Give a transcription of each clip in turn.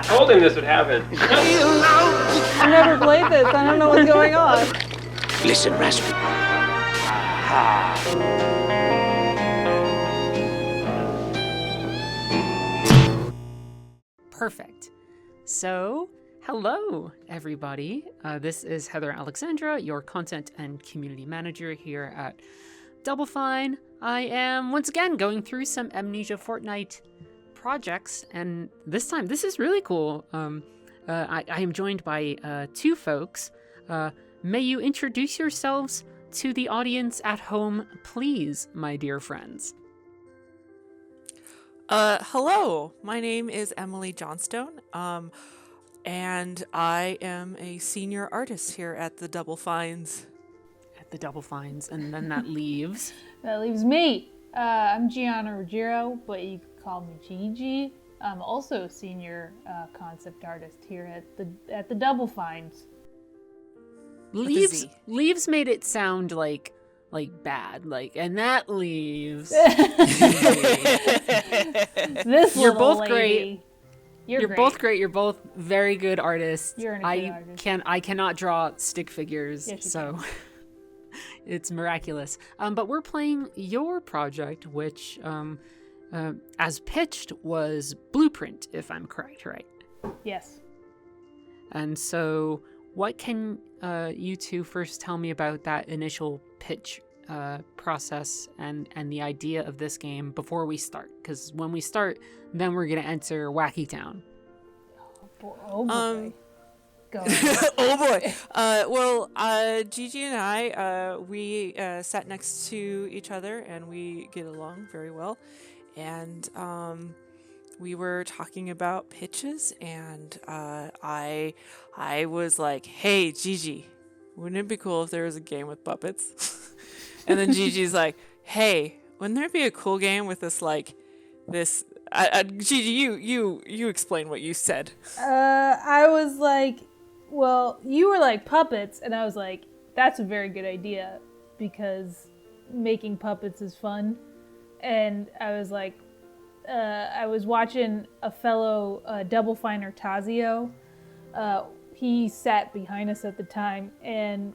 told him this would happen. I've never played this. I don't know what's going on. Listen, Raspy. Perfect. So, hello, everybody. This is Heather Alexandra, your content and community manager here at Double Fine. I am once again going through some Amnesia Fortnight projects, and this time, this is really cool. I am joined by two folks. May you introduce yourselves to the audience at home, please, my dear friends. Hello, my name is Emily Johnstone, and I am a senior artist here at the Double Fines. At the Double Fines, and then that leaves... That leaves me. I'm Gianna Ruggiero, but you could call me Gigi. I'm also a senior concept artist here at the Double Fines. Leaves made it sound like bad, and that leaves. This You're both lady. great. You're great. both great. You're both very good artists. You're a good artist. I cannot draw stick figures, Yes, you so it's miraculous. But we're playing your project, which, as pitched, was Blueprint, if I'm correct, right? Yes. And so, what can you two first tell me about that initial pitch process and the idea of this game before we start? Because when we start, then we're going to enter Wacky Town. Oh boy. Go Oh boy. Well, Gigi and I, we sat next to each other and we get along very well. And we were talking about pitches, and I was like, "Hey, Gigi, wouldn't it be cool if there was a game with puppets?" And then Gigi's like, "Hey, wouldn't there be a cool game with this Gigi, you explain what you said." I was like, well, you were like puppets, and I was like, that's a very good idea because making puppets is fun. And I was like, I was watching a fellow Double Finer, Tazio. He sat behind us at the time and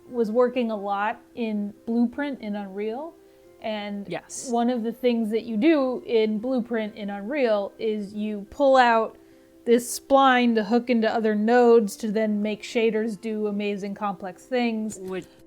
was working a lot in Blueprint in Unreal. And Yes. one of the things that you do in Blueprint in Unreal is you pull out this spline to hook into other nodes to then make shaders do amazing complex things.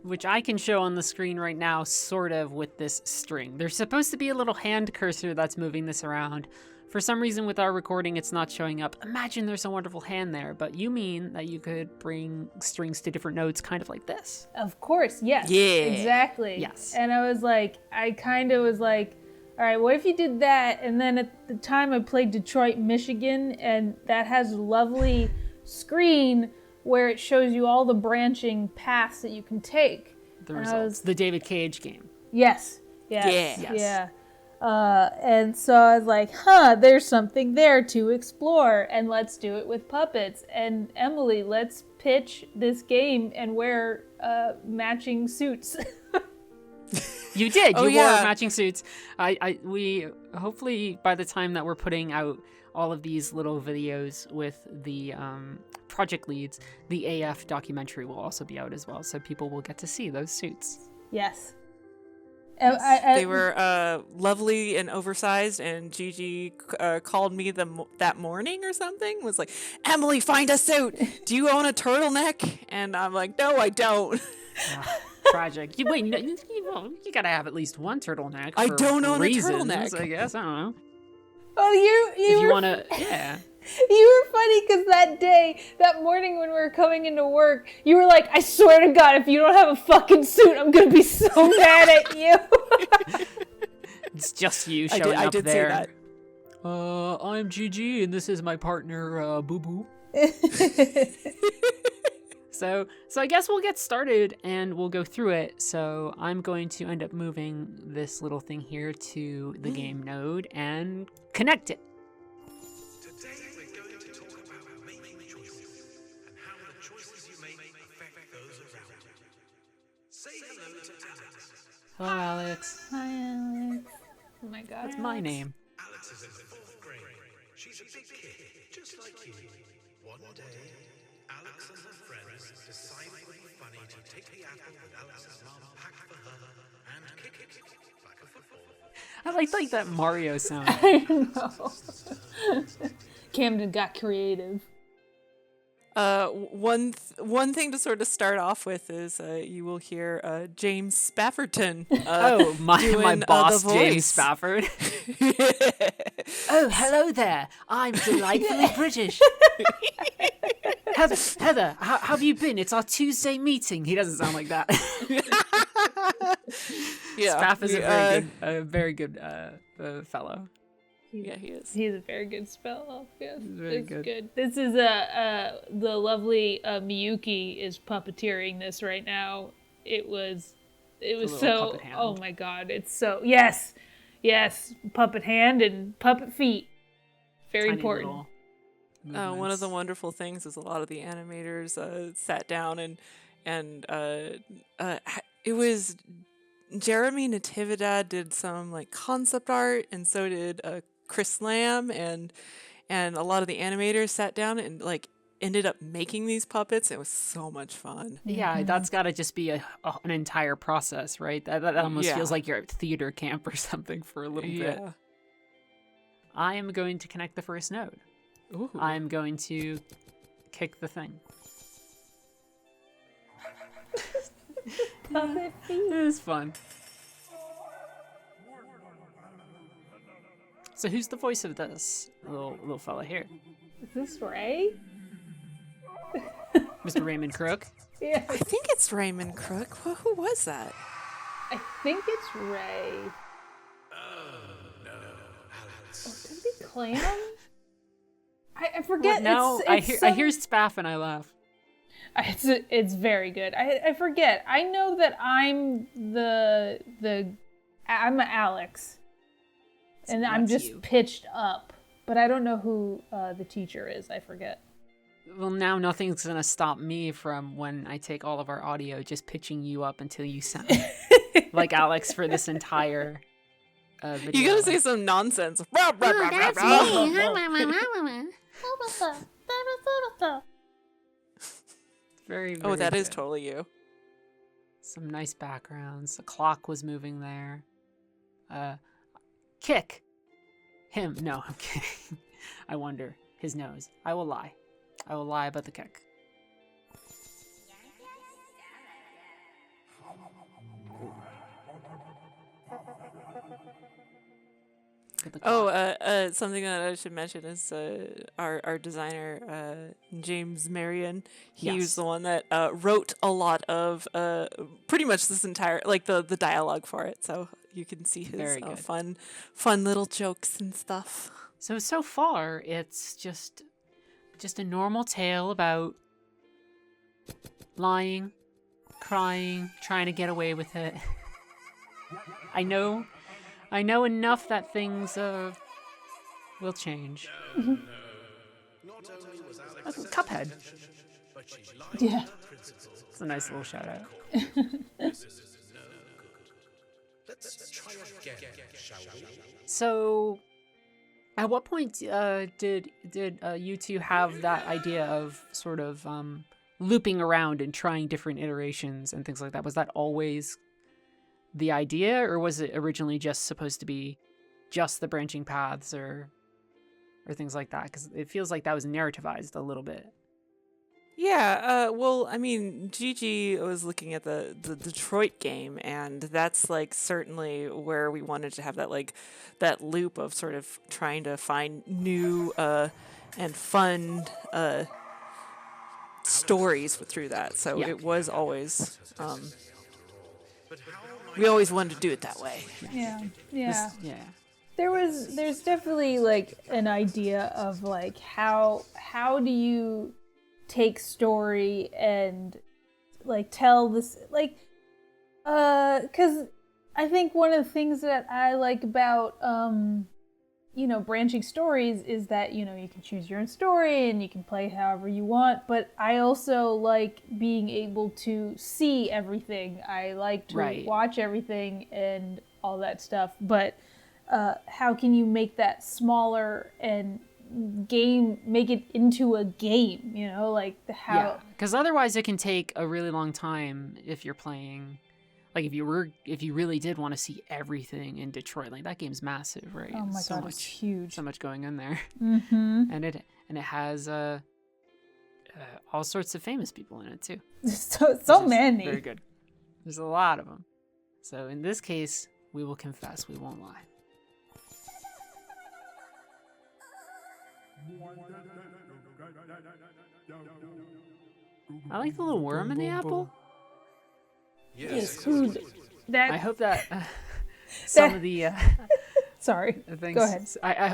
Which I can show on the screen right now, sort of, with this string. There's supposed to be a little hand cursor that's moving this around. For some reason with our recording, it's not showing up. Imagine there's a wonderful hand there, but you mean that you could bring strings to different nodes kind of like this. Of course, yes. Yeah. Exactly. Yes. And I kind of was like, all right, what if you did that? And then at the time I played Detroit, Michigan, and that has a lovely screen where it shows you all the branching paths that you can take. The And I results. was- The David Cage game. Yes. Yes. Yeah. Yes. Yeah. And so I was like, there's something there to explore, and let's do it with puppets. And Emily, let's pitch this game and wear matching suits. You did. Oh, You yeah. wore matching suits. We hopefully by the time that we're putting out all of these little videos with the project leads, the AF documentary will also be out as well, so people will get to see those suits. Yes. They were lovely and oversized, and Gigi called me that morning or something, was like, "Emily, find a suit. Do you own a turtleneck?" And I'm like, "No, I don't." Tragic. Wait, no, you gotta have at least one turtleneck. I for don't own a reasons, turtleneck. I guess. I don't know. Oh, you If you were, want to, yeah. you were funny because that morning when we were coming into work, you were like, I swear to God, if you don't have a fucking suit, I'm going to be so mad at you. It's just you showing I up did there. say that. I'm GG, and this is my partner, Boo Boo. So I guess we'll get started and we'll go through it. So I'm going to end up moving this little thing here to the game node and connect it. Today we're going to talk about making choices and how the choices you make affect those around you. Say hello to Alex. Hello, Alex. Hi, Alex. Oh my God. That's my name. Alex is in the 4th grade. she's a big kid, just like you. One day, Alex and her friends decided it would be funny to take the apple that Alex's mom packed for her and kick it like a football. I like that Mario sound. I know. Camden got creative. One thing to sort of start off with is you will hear James Spafferton. My doing, boss, the James voice. Spafford. Oh, hello there. I'm delightfully British. Heather, how have you been? It's our Tuesday meeting. He doesn't sound like that. Yeah, Spaff is a very good fellow. Yeah, he is. He's a very good spell. Yes, very it's good. This is the lovely Miyuki is puppeteering this right now. It was little so. puppet hand. Oh my god! It's so yes, puppet hand and puppet feet. Very Tiny important. little One of movements. the wonderful things is a lot of the animators sat down and it was Jeremy Natividad did some like concept art, and so did Chris Lamb, and a lot of the animators sat down and like ended up making these puppets. It was so much fun. Yeah, that's got to just be an entire process, right? That almost Yeah. feels like you're at theater camp or something for a little bit. Yeah. I am going to connect the first node. Ooh. I'm going to kick the thing. Puppet feet. It was fun. So who's the voice of this little fella here? Is this Ray? Mr. Raymond Crook? Yeah, I think it's Raymond Crook. Who was that? I think it's Ray. Alex. Could it be Clam? I forget. No, it's I hear some- Spaff and I laugh. It's very good. I forget. I know that I'm I'm Alex, and I'm that's just you. pitched up. But I don't know who the teacher is. I forget. Well, now nothing's going to stop me from when I take all of our audio just pitching you up until you sound like Alex for this entire video. You gotta say some nonsense. very, Oh, very that is good. totally you. Some nice backgrounds. The clock was moving there. Kick. Him. No, I'm kidding. I wonder. His nose. I will lie. I will lie about the kick. Get the clock. Something that I should mention is our designer James Marion. He Yes. was the one that wrote a lot of pretty much this entire like the dialogue for it. So you can see his Very good. fun little jokes and stuff. So far, it's just a normal tale about lying, crying, trying to get away with it. I know enough that things will change. Not only was Alex Cuphead. but she lied Yeah. to her principal. It's a nice little shout out. This is no good. Let's try again, shall we? So, at what point did you two have that idea of sort of looping around and trying different iterations and things like that? Was that always the idea, or was it originally just supposed to be just the branching paths or things like that? Because it feels like that was narrativized a little bit. Yeah, well, I mean, Gigi was looking at the Detroit game, and that's like certainly where we wanted to have that like that loop of sort of trying to find new and fun stories through that. So Yeah. it was always we always wanted to do it that way. Yeah. Yeah. There's definitely like an idea of like how do you take story and like tell this like because I think one of the things that I like about branching stories is that you can choose your own story and you can play however you want, but I also like being able to see everything. I like to Right. watch everything and all that stuff, but how can you make that smaller and make it into a game, you know, like how. Yeah, because otherwise it can take a really long time if you're playing. Like if you really did want to see everything in Detroit, like that game's massive, right? Oh my God, it's huge. So much going in there, Mm-hmm. and it has all sorts of famous people in it too. so which is many. Very good. There's a lot of them. So in this case, we will confess, we won't lie. I like the little worm in the apple. Yes, food. That. I hope that some of the Sorry. things. Go ahead.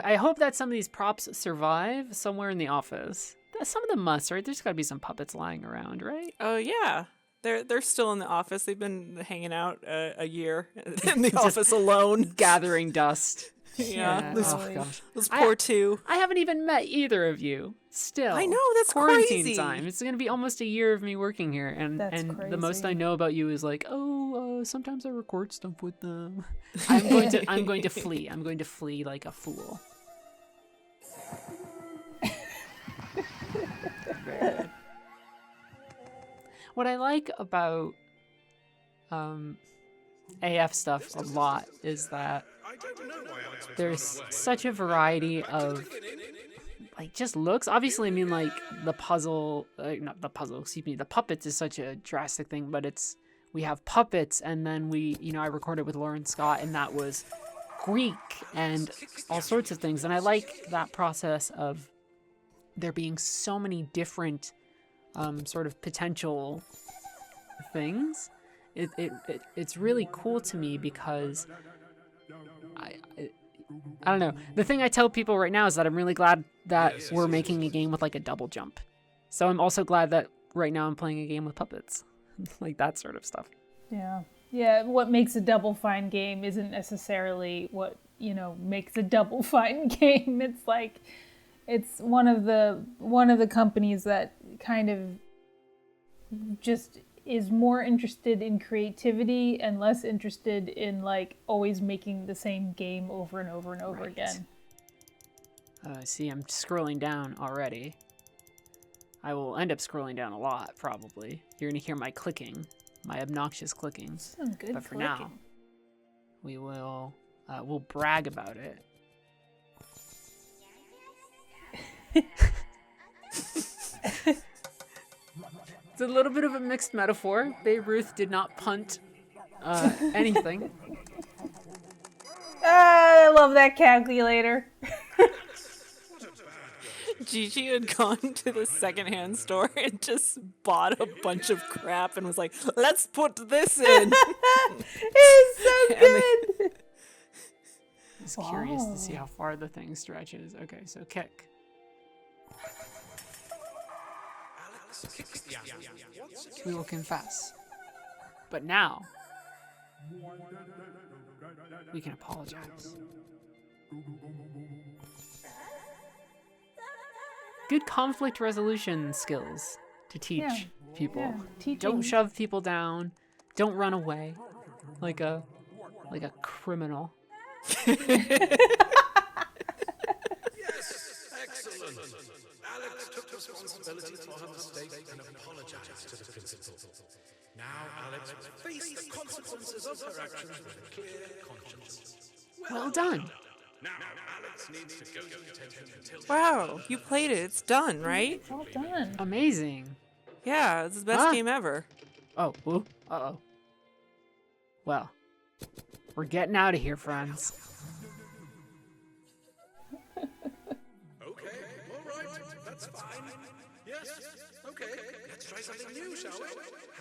I hope that some of these props survive somewhere in the office. Some of them must, right? There's got to be some puppets lying around, right? Oh yeah, they're still in the office. They've been hanging out a year in the office alone, Gathering dust. Yeah, Oh, gosh. those poor two. I haven't even met either of you. Still, I know, that's quarantine crazy. time. It's gonna be almost a year of me working here, and That's the most I crazy. know about you is like, sometimes I record stuff with them. I'm going to flee. I'm going to flee like a fool. Very good. What I like about AF stuff a lot is that there's such a variety of like just looks. Obviously, I mean like the puppets is such a drastic thing, but we have puppets, and then I recorded with Lauren Scott, and that was Greek and all sorts of things, and I like that process of there being so many different sort of potential things. It's really cool to me because I don't know. The thing I tell people right now is that I'm really glad that we're making a game with like a double jump. So I'm also glad that right now I'm playing a game with puppets, like that sort of stuff. Yeah. Yeah, what makes a Double Fine game isn't necessarily what, makes a Double Fine game. It's like it's one of the companies that kind of just is more interested in creativity and less interested in like always making the same game over and over and over again. See, I'm scrolling down already. I will end up scrolling down a lot, probably. You're gonna hear my clicking, my obnoxious clicking. Some good But for clicking. now, we'll brag about it. It's a little bit of a mixed metaphor. Babe Ruth did not punt anything. I love that calculator. Gigi had gone to the secondhand store and just bought a bunch of crap and was like, "Let's put this in." It's so good. I was curious to see how far the thing stretches. Okay, so kick. We will confess. But now, we can apologize. Good conflict resolution skills to teach Yeah, people. yeah, teaching. Don't shove people down. Don't run away like a criminal. Yes, excellent. Alex took responsibility for her mistake and apologized to the principal. Now Alex will face the consequences of her actions with a clear conscience. Well done. Now Alex needs to go to detention until Wow, you played it. It's done, right? Well done. Amazing. Yeah, it's the best Huh? game ever. Oh, ooh, uh-oh. Well, we're getting out of here, friends. Okay, all right, that's fine. Yes, okay, let's try something new, shall we?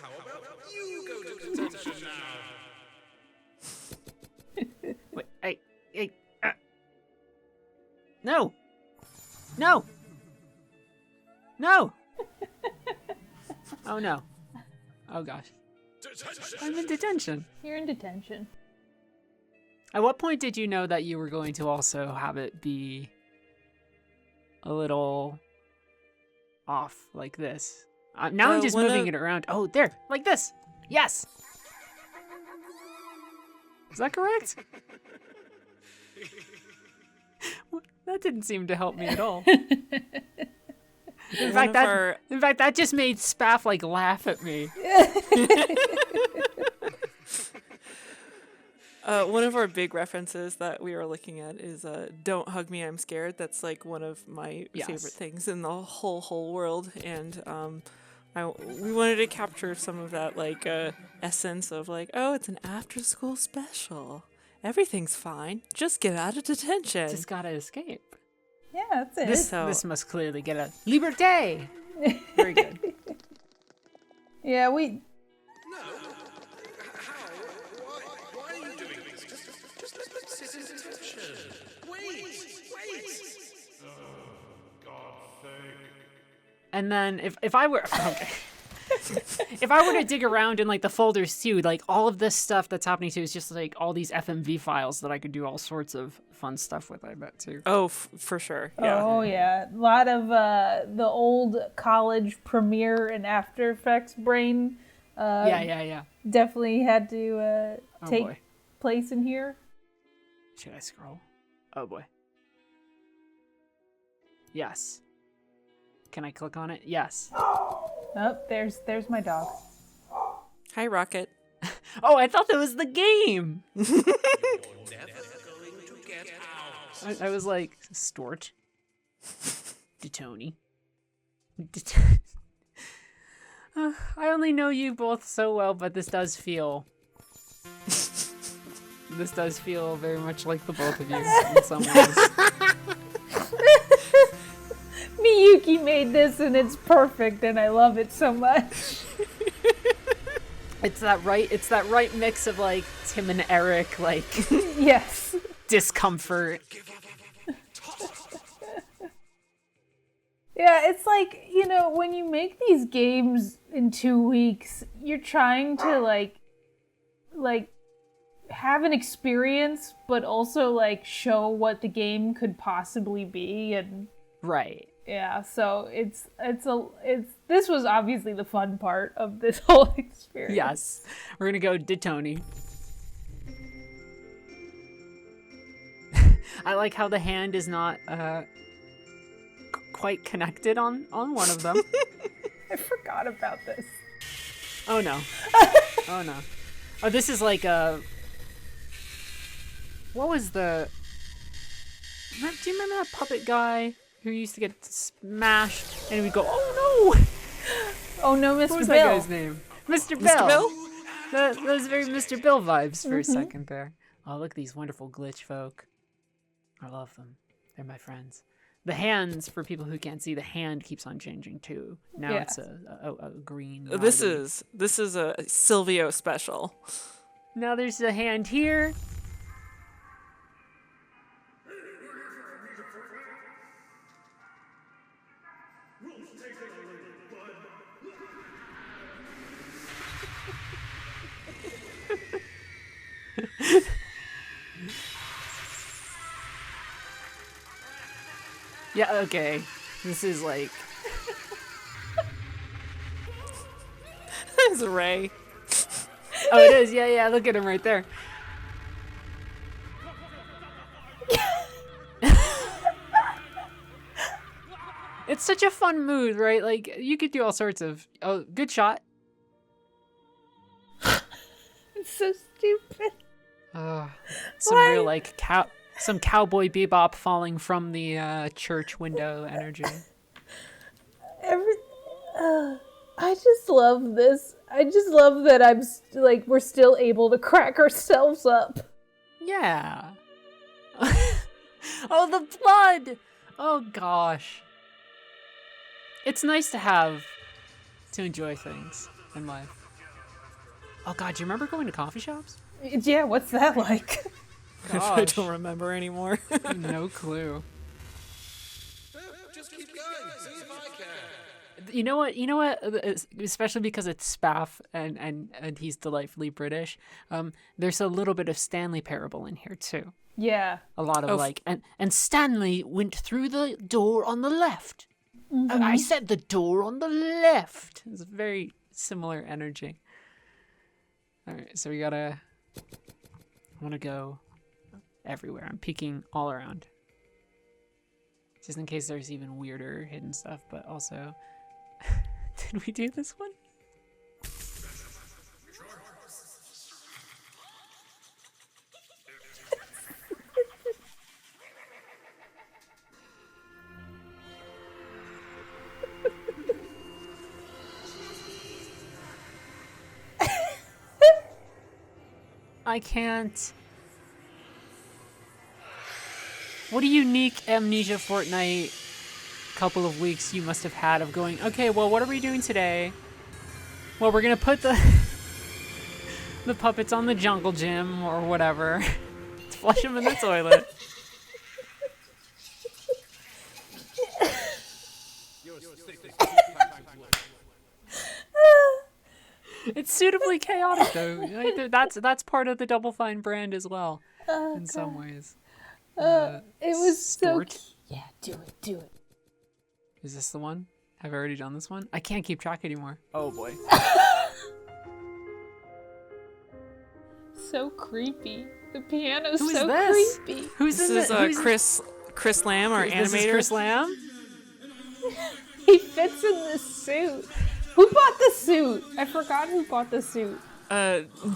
How about you go to detention now? Wait, hey, no! No! No! Oh no. Oh gosh. Detention! I'm in detention. You're in detention. At what point did you know that you were going to also have it be a little off like this? Now I'm just when moving it around. Oh, there, like this. Yes. Is that correct? That didn't seem to help me at all. In One fact, of that just made Spaff like laugh at me. One of our big references that we were looking at is "Don't Hug Me, I'm Scared." That's like one of my favorite things in the whole world, and we wanted to capture some of that like essence of like, oh, it's an after-school special. Everything's fine. Just get out of detention. Just gotta escape. Yeah, that's it. This must clearly get a liberté. Very good. Yeah, No. How? Why are you doing this? Just let them sit in detention. Wait. Oh, God's sake. And then if I were okay. If I were to dig around in like the folders too, like all of this stuff that's happening too is just like all these FMV files that I could do all sorts of fun stuff with, I bet too. Oh, for sure. Yeah. Oh yeah, a lot of the old college Premiere and After Effects brain. Yeah. Definitely had to take boy. place in here. Should I scroll? Oh boy. Yes. Can I click on it? Yes. Oh, there's my dog. Hi, Rocket. Oh, I thought that was the game. Never going to get out. I was like, Stort. Detoni. I only know you both so well, but this does feel very much like the both of you in some ways. Miyuki made this and it's perfect and I love it so much. It's that right mix of like Tim and Eric, like Yes. discomfort. Yeah, it's like, when you make these games in 2 weeks, you're trying to like have an experience, but also like show what the game could possibly be, and Right. yeah, so this was obviously the fun part of this whole experience. Yes. We're gonna go Detoni. I like how the hand is not quite connected on one of them. I forgot about this. Oh no. Oh no. Oh, this is like what was the... Do you remember that puppet guy who used to get smashed and he would go, oh no! Oh no, Mr. What was Bill. that guy's name? Mr. Bill. Mr. Bill? Those very Mr. Bill vibes for a second there. Oh, look at these wonderful glitch folk. I love them. They're my friends. The hands, for people who can't see, the hand keeps on changing too. Now Yeah. it's a green. This rowdy. is a Silvio special. Now there's a hand here. Yeah, okay. This is like... It's Ray. Oh, it is. Yeah. Look at him right there. It's such a fun mood, right? Like, you could do all sorts of... Oh, good shot. It's so stupid. Some Why? real, like, some Cowboy Bebop falling from the church window energy. I just love this. I just love that we're still able to crack ourselves up. Yeah. Oh, the blood! Oh, gosh. It's nice to enjoy things in life. Oh, God, do you remember going to coffee shops? Yeah, what's that like? I Gosh. don't remember anymore. No clue. Just keep going. See if I can. You know what? Especially because it's Spaff and he's delightfully British. There's a little bit of Stanley Parable in here too. Yeah. A lot of and Stanley went through the door on the left. I said the door on the left. It's a very similar energy. All right, so I want to go everywhere. I'm peeking all around. just in case there's even weirder hidden stuff. But also, did we do this one? I can't. What a unique Amnesia Fortnight couple of weeks you must have had of going, okay, well, what are we doing today? Well, we're going to put the puppets on the jungle gym or whatever. Flush them in the toilet. It's suitably chaotic, though. Like, that's part of the Double Fine brand as well, in some ways. It was Stort. so yeah, do it. Is this the one? Have I already done this one? I can't keep track anymore. Oh boy. So creepy. The piano's Who is so this? creepy. Who's This in is who's- Chris Lamb, our This is animator. Chris Lamb? He fits in this suit. Who bought the suit? I forgot who bought the suit.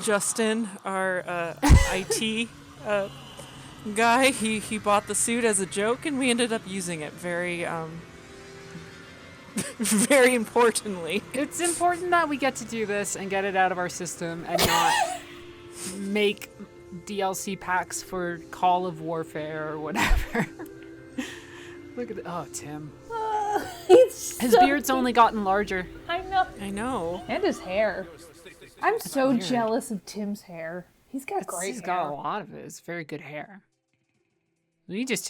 Justin, our IT guy, he bought the suit as a joke, and we ended up using it very very importantly. It's important that we get to do this and get it out of our system and not make DLC packs for Call of Warfare or whatever. Look at oh, Tim. He's His so beard's only gotten larger. I know. I know. And his hair. I'm so weird. jealous of Tim's hair. He's got great He's hair. got a lot of it. It's very good hair. We just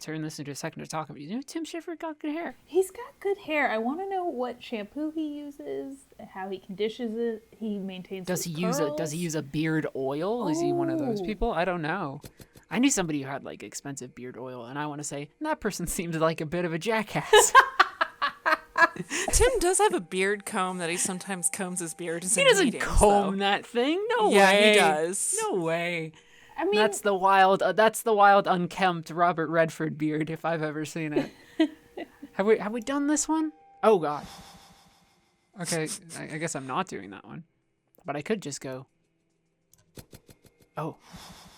turned this into a second to talk about. You know, Tim Schiffer got good hair. He's got good hair. I want to know what shampoo he uses, how he conditions it. He maintains. Does his he use curls. a beard oil? Is he one of those Oh. people? I don't know. I knew somebody who had like expensive beard oil, and I want to say that person seemed like a bit of a jackass. Tim does have a beard comb that he sometimes combs his beard. He doesn't comb that thing. No way. Yeah, he does. No way. I mean, That's the wild unkempt Robert Redford beard if I've ever seen it. Have we done this one? Oh God. Okay, I guess I'm not doing that one, but I could just go. Oh,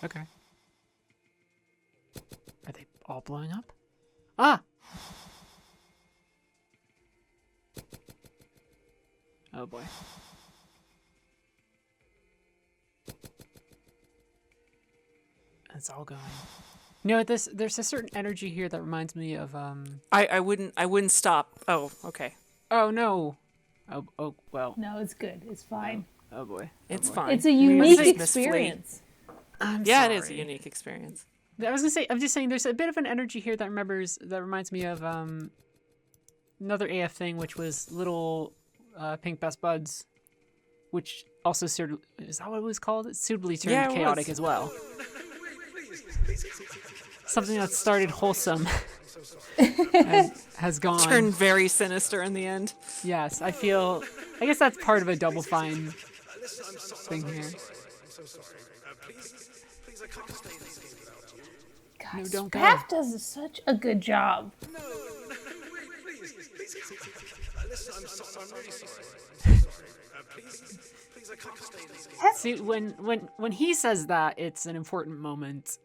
okay. Are they all blowing up? Ah. Oh boy. It's all going. You know what? There's a certain energy here that reminds me of I wouldn't stop. Oh, okay. Oh no. Oh well. no, it's good. It's fine. Oh boy. It's boy. fine. It's a We unique just misflate. experience. Yeah, it is a sorry. unique experience. I was gonna say. I'm just saying. There's a bit of an energy here that reminds me of another AF thing, which was Little Pink Best Buds, which also is that what it was called? It's suitably turned Yeah, it chaotic was. as well. Something that started wholesome and has gone. Turned very sinister in the end. Yes, I guess that's part of a Double Fine thing here. God, No, don't go. Spaff does such a good job. See, when he says that, it's an important moment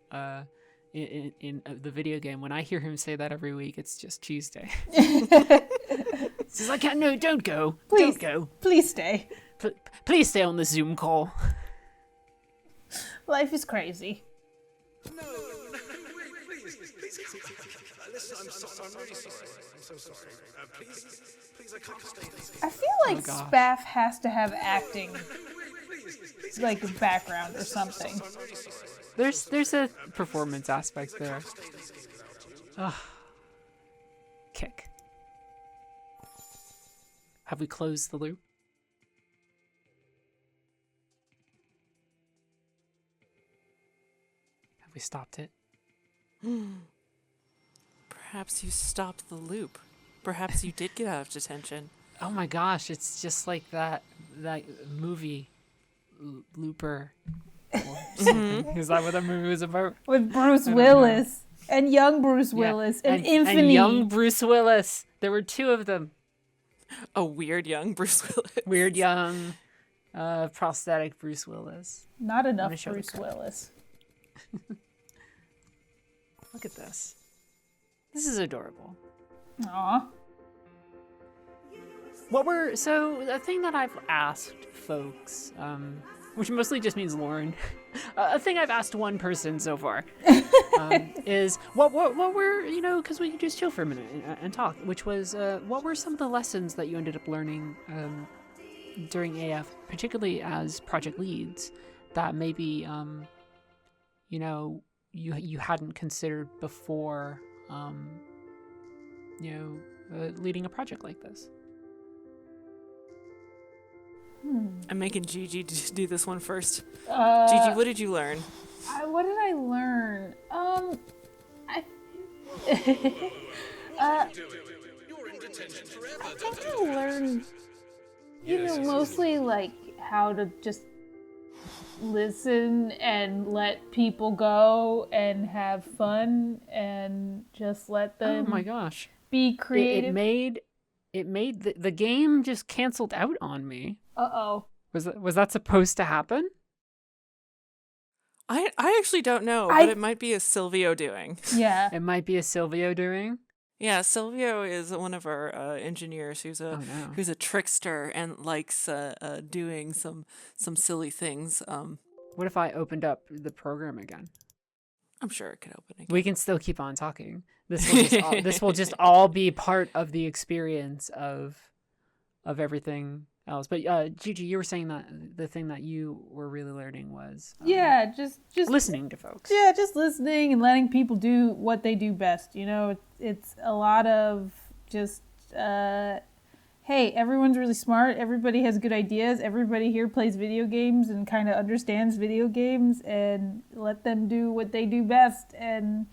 in the video game. When I hear him say that every week, it's just Tuesday. He's like, no, don't go. Please. Don't go. Please stay. Please stay on the Zoom call. Life is crazy. I feel like gosh. Spaff has to have acting, like background or something. There's a performance aspect there. Ugh. Kick. Have we closed the loop? Have we stopped it? Perhaps you stopped the loop. Perhaps you did get out of detention. Oh my gosh, it's just like that movie, Looper. Or something. Is that what that movie was about? With Bruce I don't Willis. And young Bruce Willis. And Infinity. And young Bruce Willis. There were 2 of them. A weird young Bruce Willis. Weird young prosthetic Bruce Willis. Not enough show the Bruce cut. Willis. Look at this. This is adorable. Aw. So the thing that I've asked folks, which mostly just means Lauren, a thing I've asked one person so far, is what were, because we could just chill for a minute and talk, which was, what were some of the lessons that you ended up learning during AF, particularly as project leads, that maybe, you hadn't considered before, leading a project like this? I'm making Gigi do this one first. Uh, Gigi, what did you learn? What did I learn? I think I learned, mostly like how to just listen and let people go and have fun and just let them Oh my gosh. be creative. It made the game just canceled out on me. Uh-oh. Was that supposed to happen? I actually don't know, I- but it might be a Silvio doing. Yeah. It might be a Silvio doing. Yeah, Silvio is one of our engineers who's No. a trickster and likes doing some silly things. What if I opened up the program again? I'm sure it could open again. We can still keep on talking. This will just all be part of the experience of everything else. But Gigi, you were saying that the thing that you were really learning was Yeah, just listening to folks. Yeah, just listening and letting people do what they do best. It's a lot of just, hey, everyone's really smart. Everybody has good ideas. Everybody here plays video games and kind of understands video games, and let them do what they do best and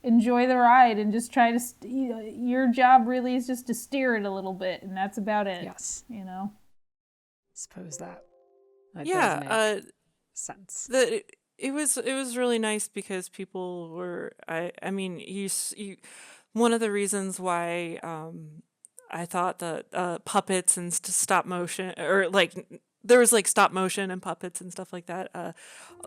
enjoy the ride and just try to, your job really is just to steer it a little bit, and that's about it. Yes. Suppose that does make sense. It was really nice because people were one of the reasons why I thought that puppets and stop motion, or like there was like stop motion and puppets and stuff like that.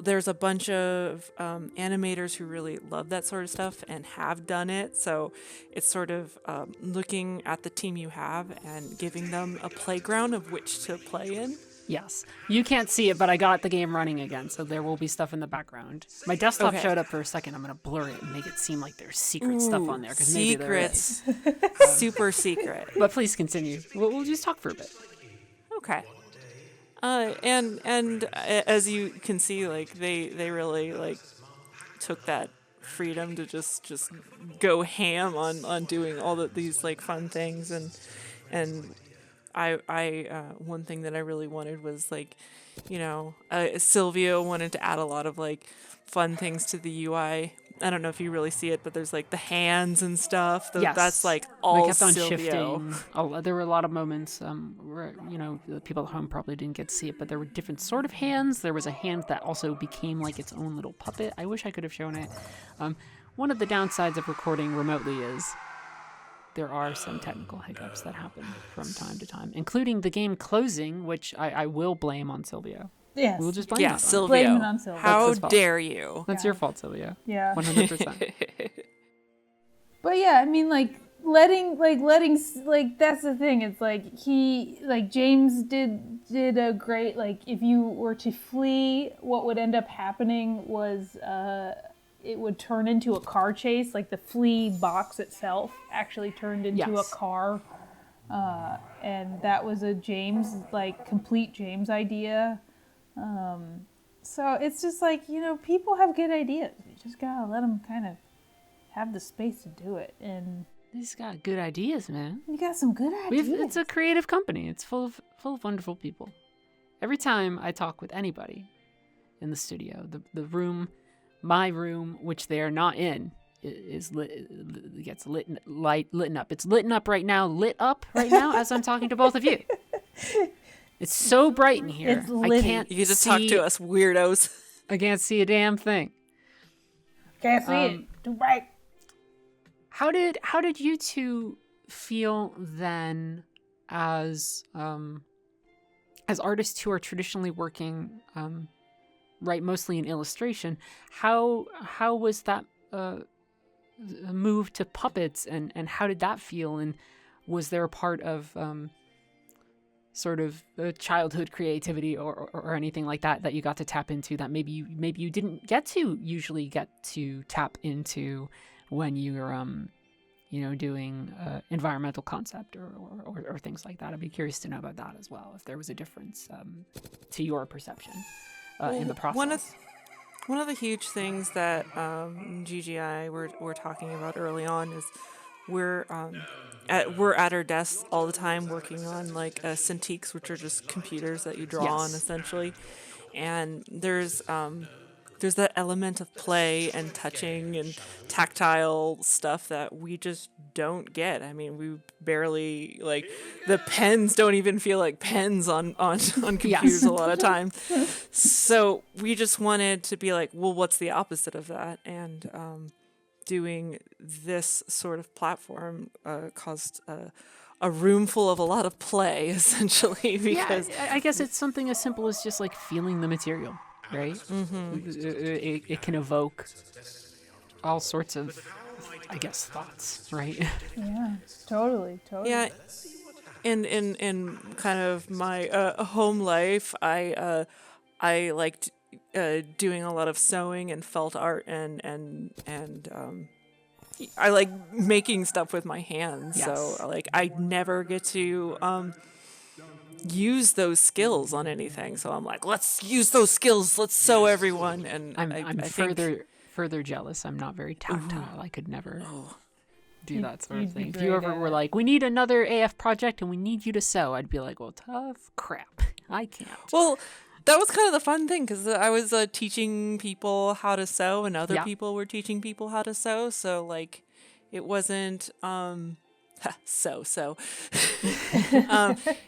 There's a bunch of animators who really love that sort of stuff and have done it. So it's sort of looking at the team you have and giving them a playground of which to play in. Yes. You can't see it, but I got the game running again, so there will be stuff in the background. My desktop showed up for a second. I'm going to blur it and make it seem like there's secret stuff on there, because maybe there is. Secrets. Super secret. But please continue. We'll just talk for a bit. Okay. And as you can see, like they really like took that freedom to just go ham on doing all these like fun things, and I one thing that I really wanted was like, Silvio wanted to add a lot of like fun things to the UI. I don't know if you really see it, but there's like the hands and stuff. Yes. That's like all They kept on Silvio. shifting. There were a lot of moments where, the people at home probably didn't get to see it, but there were different sort of hands. There was a hand that also became like its own little puppet. I wish I could have shown it. One of the downsides of recording remotely is there are some technical hiccups that happen from time to time, including the game closing, which I will blame on Silvio. Yes. We'll just blame Yeah, that on him. Silvio. Blame it on Silvio. How That's his fault. dare you? That's your fault, Silvio. Yeah. 100%. But yeah, I mean, letting, that's the thing. It's like James did a great, if you were to flee, what would end up happening was, it would turn into a car chase. Like the flee box itself actually turned into a car. And that was a complete James idea. So it's just people have good ideas. You just gotta let them kind of have the space to do it. And He's got good ideas, man. you got some good ideas. It's a creative company. It's full of wonderful people. Every time I talk with anybody in the studio, the room, my room, which they are not in, is gets lit up. It's lit up right now as I'm talking to both of you. It's so bright in here. It's lit. I can't You can just see, talk to us weirdos. I can't see a damn thing. Can't see it. Too bright. How did you two feel then as artists who are traditionally working right mostly in illustration? How was that move to puppets, and how did that feel, and was there a part of sort of childhood creativity or anything like that you got to tap into that maybe you didn't usually get to tap into when you were doing environmental concept or things like that? I'd be curious to know about that as well, if there was a difference to your perception in the process. One of the huge things that Gigi and I were talking about early on is we're at our desks all the time working on like Cintiqs, which are just computers that you draw on essentially, and there's that element of play and touching and tactile stuff that we just don't get. I mean, we barely, like, the pens don't even feel like pens on computers a lot of times. So we just wanted to be like, well, what's the opposite of that? And doing this sort of platform caused a room full of a lot of play, essentially, because I guess it's something as simple as just like feeling the material, right? Mm-hmm. It can evoke all sorts of, I guess, thoughts, right? Yeah, totally. Yeah. In kind of my home life, I liked doing a lot of sewing and felt art and I like making stuff with my hands. Yes. So like I never get to use those skills on anything. So I'm like, let's use those skills. Let's sew everyone. And I'm I think, further jealous. I'm not very tactile. I could never do that sort of you'd be thing. If great you ever at were it. like, we need another AF project and we need you to sew, I'd be like, well, tough crap. I can't. well, that was kind of the fun thing because I was teaching people how to sew and other Yeah. people were teaching people how to sew. So like it wasn't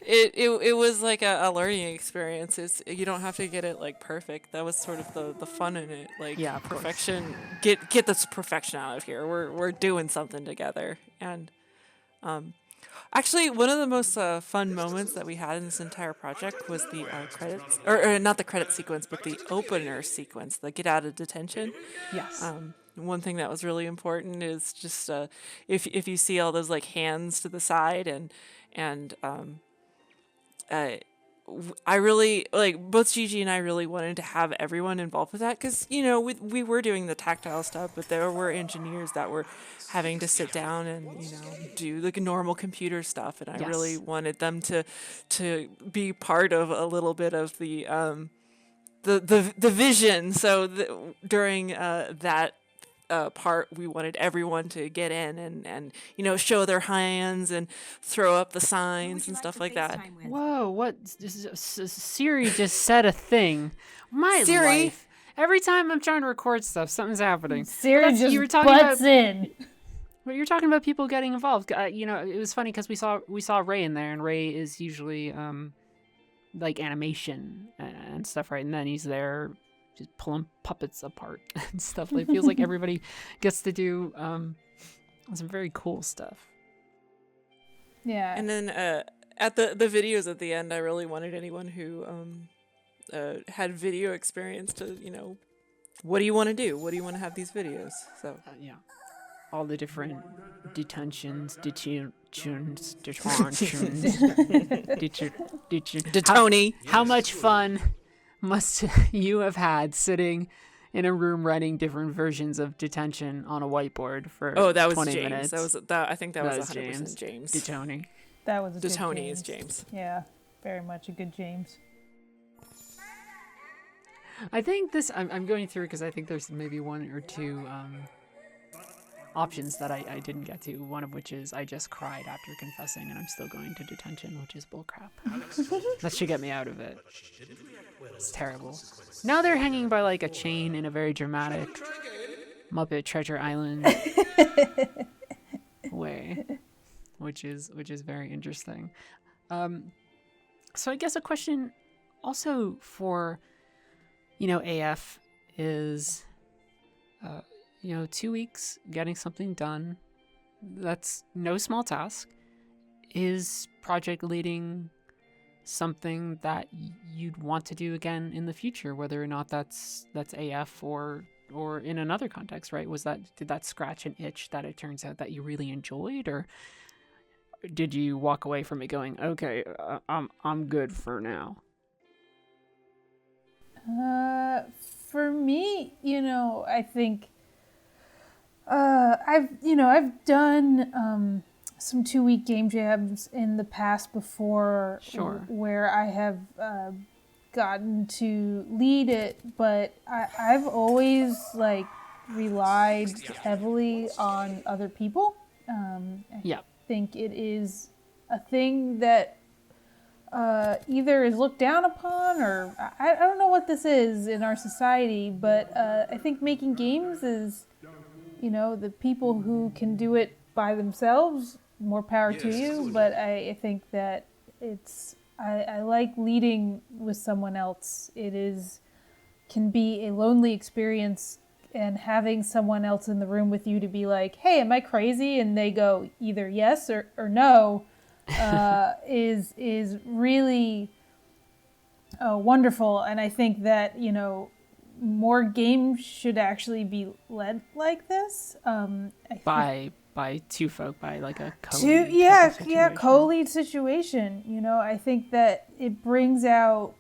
it was like a learning experience. You don't have to get it like perfect. That was sort of the fun in it. Like Yeah, of course. perfection. Get this perfection out of here. We're doing something together. And actually, one of the most fun moments that we had in this entire project was the credits, or not the credit sequence, but the opener sequence, the get out of detention. Yes. One thing that was really important is just if you see all those like hands to the side and I really like both Gigi and I really wanted to have everyone involved with that because we were doing the tactile stuff, but there were engineers that were having to sit down and do the normal computer stuff, and I Yes. really wanted them to be part of a little bit of the vision. So during that part, we wanted everyone to get in and show their hands and throw up the signs and stuff like that. Whoa, what? Siri just said a thing. My Siri. life. Every time I'm trying to record stuff, something's happening. Siri That's- just you were talking butts about- in. But you're talking about people getting involved. It was funny because we saw Ray in there, and Ray is usually like animation and stuff, right? And then he's there just pulling puppets apart and stuff. It feels like everybody gets to do some very cool stuff. Yeah. And then at the videos at the end, I really wanted anyone who had video experience to, what do you want to do? What do you want to have these videos? So Yeah. All the different detentions. Tony. How much fun must you have had sitting in a room writing different versions of detention on a whiteboard for That was 20 James. minutes? I think that That was was 100% James. Detoni. That was a good Tony is James. James. Yeah, very much a good James. I think this, I'm going through because I think there's maybe one or two options that I didn't get to, one of which is I just cried after confessing and I'm still going to detention, which is bullcrap. That should get me out of it. It's terrible. Now they're hanging by like a chain in a very dramatic Muppet Treasure Island way, which is very interesting. So I guess a question also for AF is 2 weeks getting something done that's no small task. Is project leading something that you'd want to do again in the future, whether or not that's AF or in another context, right? Did that scratch an itch that it turns out that you really enjoyed, or did you walk away from it going, okay, I'm good for now? For me, I think I've done some 2-week game jams in the past before, Sure, where I have gotten to lead it, but I've always relied heavily on other people. I think it is a thing that either is looked down upon, or I don't know what this is in our society, but I think making games is, the people who can do it by themselves, more power to you, but I think that I like leading with someone else. Can be a lonely experience, and having someone else in the room with you to be like, hey, am I crazy? And they go either yes or no, is really wonderful. And I think that, more games should actually be led like this. By two folk, by like a co-lead co-lead situation. I think that it brings out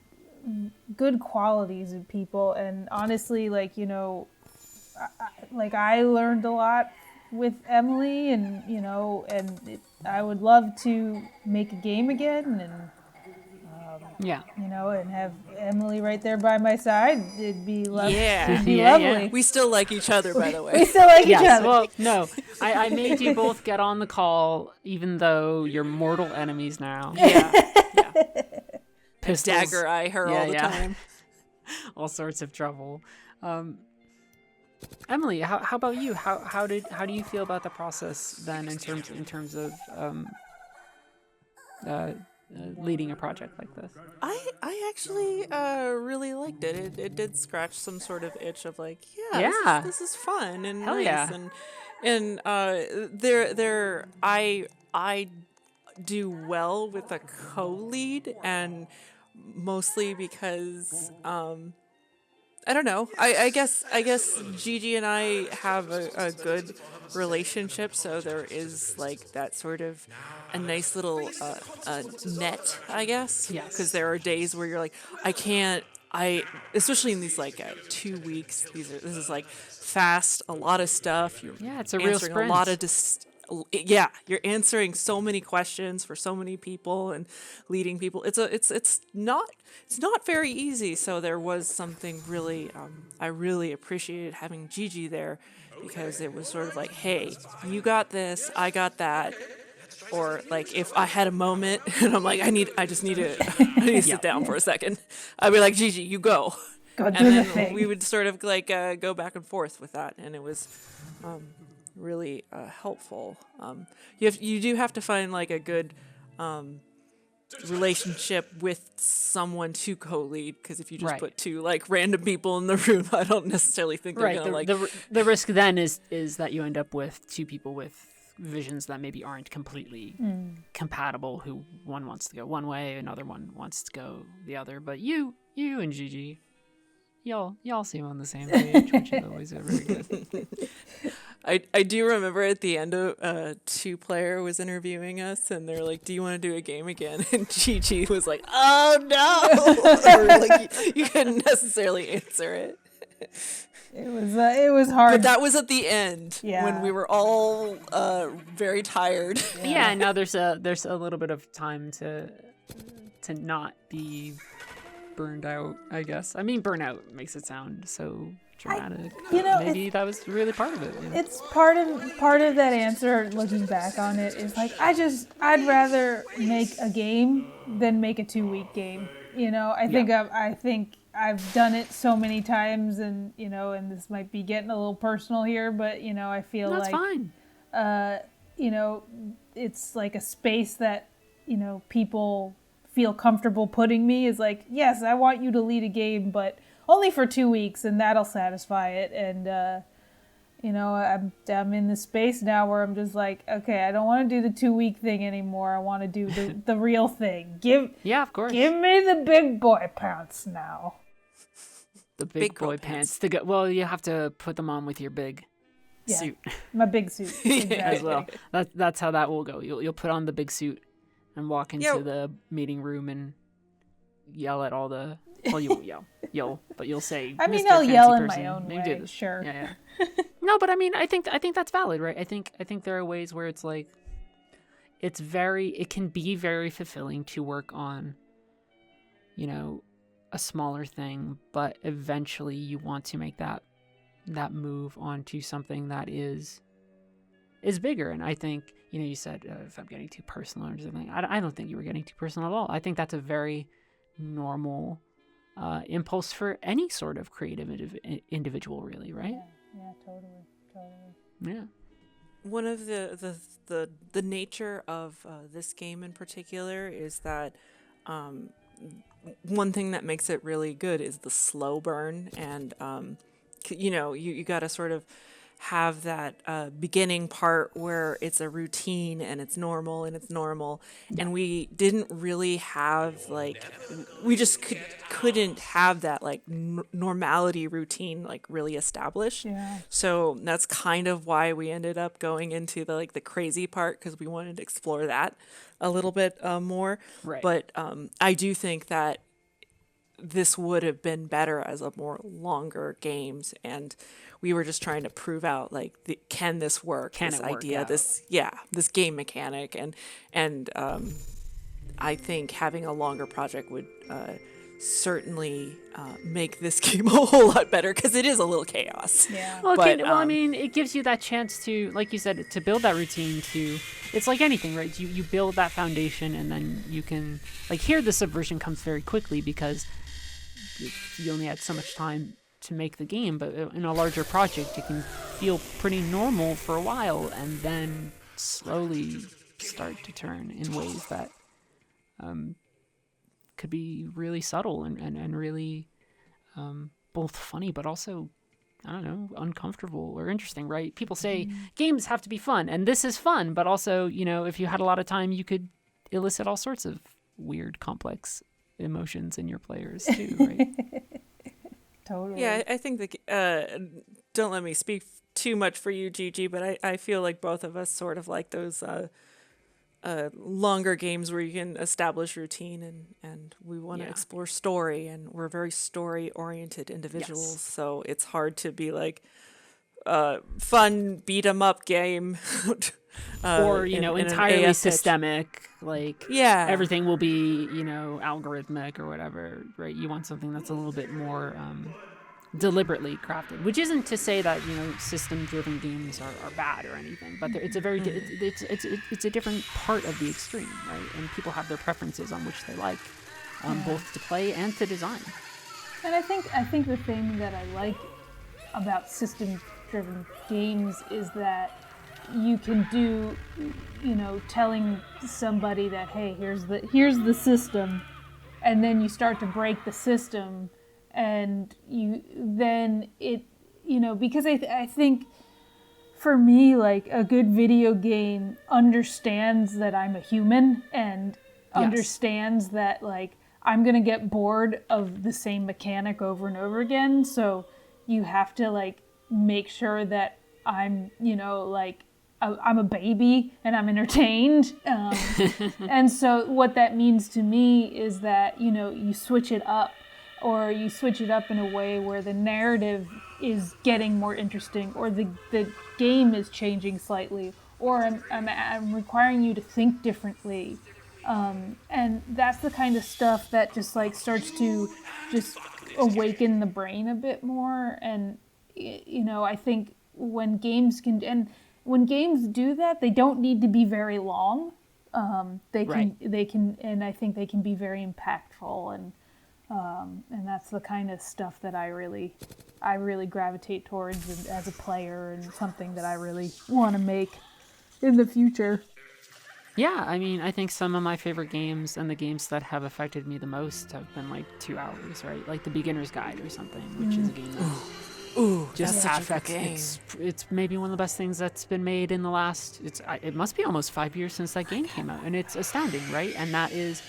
good qualities in people, and honestly, I learned a lot with Emily, and I would love to make a game again, and and have Emily right there by my side. It'd be lovely. It'd be lovely. Yeah. We still like each other, by the way. We still like each other. Well, no, I made you both get on the call, even though you're mortal enemies now. Yeah. Pistols. Dagger eye her all the time. All sorts of trouble. Emily, how about you? How do you feel about the process then in terms of leading a project like this? I actually really liked it. It did scratch some sort of itch of this is fun and Hell nice, yeah. and I do well with a co-lead, and mostly because I don't know. I guess Gigi and I have a good relationship, so there is that sort of a nice little net, I guess. Yes. Because there are days where you're like, especially in these 2 weeks. This is fast, a lot of stuff. It's a real sprint. A lot of you're answering so many questions for so many people and leading people. It's not very easy. So there was something really I really appreciated having Gigi there, because it was sort of like, hey, you got this, I got that. Or if I had a moment and I'm like, I just need to sit down for a second, I'd be like, Gigi, you go. And then we would sort of go back and forth with that, and it was really helpful. You do have to find a good relationship with someone to co-lead, because if you just put two random people in the room, I don't necessarily think they're gonna the risk then is that you end up with two people with visions that maybe aren't completely compatible, who one wants to go one way, another one wants to go the other. But you and Gigi, y'all seem on the same page, which is always very good. I do remember at the end of 2-player was interviewing us, and they're like, do you want to do a game again? And Gigi was like, oh no. You couldn't necessarily answer it. It was hard. But that was at the end, when we were all very tired. Yeah, now there's a little bit of time to not be burned out, I guess. I mean, burnout makes it sound so dramatic. Maybe that was really part of it. It's part of that answer. Looking back on it, is I'd rather make a game than make a 2-week game. I think I've done it so many times, and and this might be getting a little personal here, but I feel that's fine. It's like a space that people feel comfortable putting me, is yes, I want you to lead a game, but only for 2 weeks, and that'll satisfy it. And I'm in the space now where I'm just like, okay, I don't want to do the 2-week thing anymore. I want to do the real thing. Yeah, of course. Give me the big boy pants now. The big boy pants. Well, you have to put them on with your big suit My big suit. Exactly. as well. That's how that will go. You'll put on the big suit and walk into the meeting room and yell at all the. Well, you won't yell, but you'll say. I mean, Mr. I'll Fancy yell in Person, my own you way. do this. Sure. Yeah. No, but I mean, I think that's valid, right? I think there are ways where it's like, it can be very fulfilling to work on, a smaller thing, but eventually you want to make that move onto something that is bigger. And I think, you said if I'm getting too personal or something, I don't think you were getting too personal at all. I think that's a very normal impulse for any sort of creative individual, really, right? Yeah, totally. Yeah. One of the nature of this game in particular is that one thing that makes it really good is the slow burn, and you got to sort of have that beginning part where it's a routine and it's normal, and we didn't really have we just couldn't have that normality routine really established. So that's kind of why we ended up going into the crazy part, because we wanted to explore that a little bit more. Right. But I do think that this would have been better as a more longer games, and we were just trying to prove out can this work? Can this it work idea, out? this game mechanic, and I think having a longer project would certainly make this game a whole lot better, because it is a little chaos. Yeah. Well, I mean, it gives you that chance to, like you said, to build that routine. It's like anything, right? You build that foundation, and then you can, here the subversion comes very quickly because you only had so much time to make the game. But in a larger project, it can feel pretty normal for a while, and then slowly start to turn in ways that could be really subtle and really both funny, but also, I don't know, uncomfortable or interesting, right? People say games have to be fun, and this is fun, but also, if you had a lot of time, you could elicit all sorts of weird, complex emotions in your players too, right? Totally. Yeah, I think don't let me speak too much for you, Gigi, but I feel like both of us sort of like those longer games where you can establish routine, and we want to explore story, and we're very story-oriented individuals, Yes. so it's hard to be fun beat-em-up game. Or, in an entirely AS pitch. systemic, Yeah. everything will be, algorithmic or whatever, right? You want something that's a little bit more deliberately crafted, which isn't to say that, system-driven games are bad or anything, but it's a very, it's a different part of the extreme, right? And people have their preferences on which they like, both to play and to design. And I think the thing that I like about system-driven games is that you can do, telling somebody that, hey, here's the system, and then you start to break the system, and because I think for me, a good video game understands that I'm a human, and understands that I'm gonna get bored of the same mechanic over and over again, so you have to make sure that I'm I'm a baby and I'm entertained. And so what that means to me is that, you switch it up, or you switch it up in a way where the narrative is getting more interesting, or the game is changing slightly, or I'm requiring you to think differently. And that's the kind of stuff that just starts to just awaken the brain a bit more. And, I think when games do that, they don't need to be very long. They can, and I think they can be very impactful, and that's the kind of stuff that I really gravitate towards as a player, and something that I really want to make in the future. Yeah, I mean, I think some of my favorite games, and the games that have affected me the most, have been 2 hours, right? Like The Beginner's Guide or something, which is a game that Ooh, Just that's such a good affect. game. It's maybe one of the best things that's been made in the last. It must be almost 5 years since that game came out, and it's astounding, right? And that is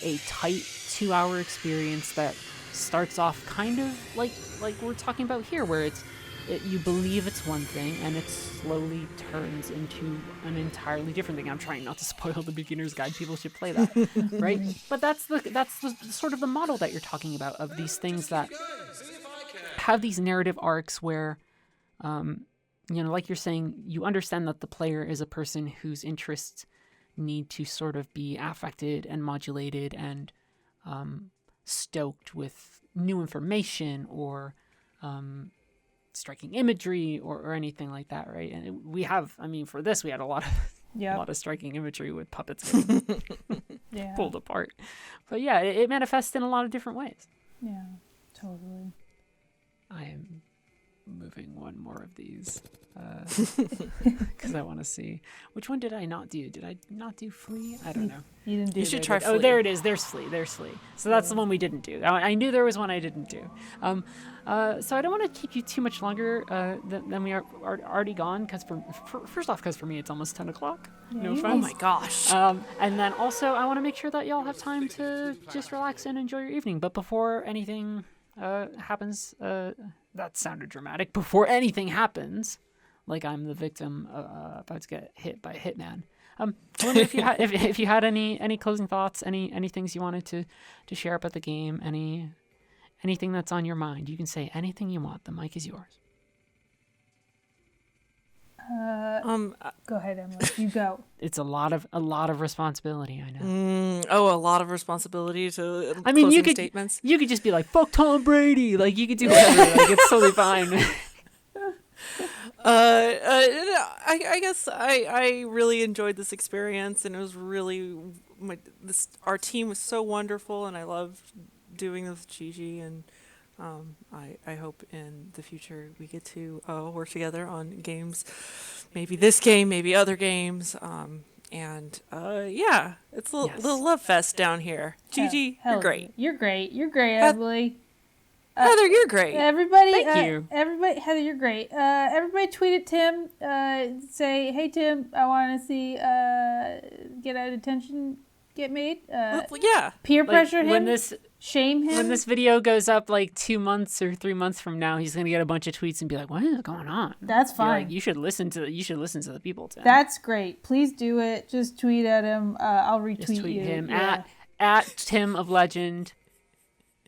a tight 2-hour experience that starts off kind of like we're talking about here, where you believe it's one thing and it slowly turns into an entirely different thing. I'm trying not to spoil the beginner's guide. People should play that, right? But that's the sort of the model that you're talking about, of these things that have these narrative arcs where, like you're saying, you understand that the player is a person whose interests need to sort of be affected and modulated and stoked with new information or striking imagery or anything like that, right? And we have, for this, we had a lot of striking imagery with puppets getting pulled apart. But yeah, it manifests in a lot of different ways. Yeah, totally. I am moving one more of these because I want to see. Which one did I not do? Did I not do Flea? I don't know. You didn't do. You should try Flea. Oh, there it is. There's Flea. So that's the one we didn't do. I knew there was one I didn't do. So I don't want to keep you too much longer than we are already gone. Because first off, for me it's almost 10 o'clock. No offense. Oh my gosh. And then also I want to make sure that y'all have time to just relax and enjoy your evening. But before anything happens, that sounded dramatic. Before anything happens, like I'm the victim about to get hit by a hitman. I wonder if you had any closing thoughts, any things you wanted to share about the game, anything that's on your mind. You can say anything you want. The mic is yours. Go ahead, Emily. You go. It's a lot of responsibility. I know. A lot of responsibility to. Statements. You could just be like, "Fuck Tom Brady." Like you could do whatever. Like it's totally fine. I guess I really enjoyed this experience, and it was really our team was so wonderful, and I loved doing this with Gigi, and I hope in the future we get to work together on games, maybe this game, maybe other games, it's a little love fest down here. Gigi, you're great. You're great. You're great, Emily. Heather, you're great. Everybody, thank you. Everybody, Heather, you're great. Everybody tweet at Tim. Say, hey Tim, I want to see Get Out of Detention get made. Peer pressure him. Shame him. When this video goes up like 2 months or 3 months from now, he's gonna get a bunch of tweets and be like, "What is going on?" That's fine. Like, you should listen to the people, Tim. That's great. Please do it. Just tweet at him. I'll retweet Just tweet you. him at Tim of Legend.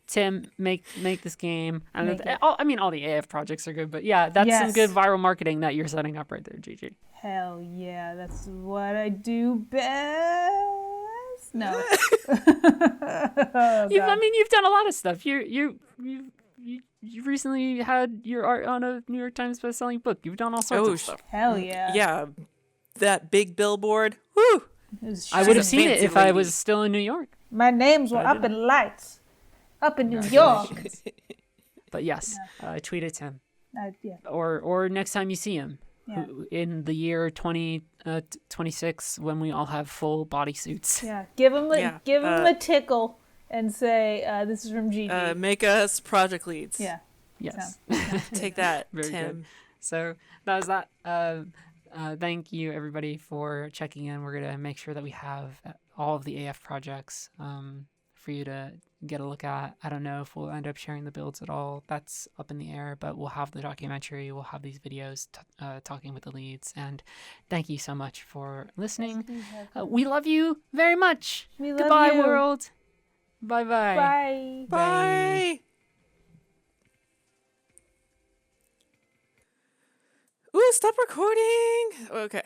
Tim, make this game. All the AF projects are good, but yeah, that's some good viral marketing that you're setting up right there, Gigi. Hell yeah, that's what I do best. No. You've done a lot of stuff. You recently had your art on a New York Times best-selling book. You've done all sorts of stuff. Hell yeah. Yeah, that big billboard. Woo! I would have seen it if I was still in New York. My names were up in lights. Up in New York. But yes, tweet at him. Yeah. Or next time you see him. Yeah. In the year 2026, when we all have full bodysuits. Yeah, give him a tickle and say, "This is from Gigi." Make us project leads. Yeah. Yes. Take that, Very Tim. good. So that was that. Thank you everybody for checking in. We're gonna make sure that we have all of the AF projects for you to get a look at. I don't know if we'll end up sharing the builds at all. That's up in the air, but we'll have the documentary. We'll have these videos talking with the leads. And thank you so much for listening. We love you very much. We love Goodbye, you. world. Bye-bye. Bye. Bye. Ooh, stop recording. Okay.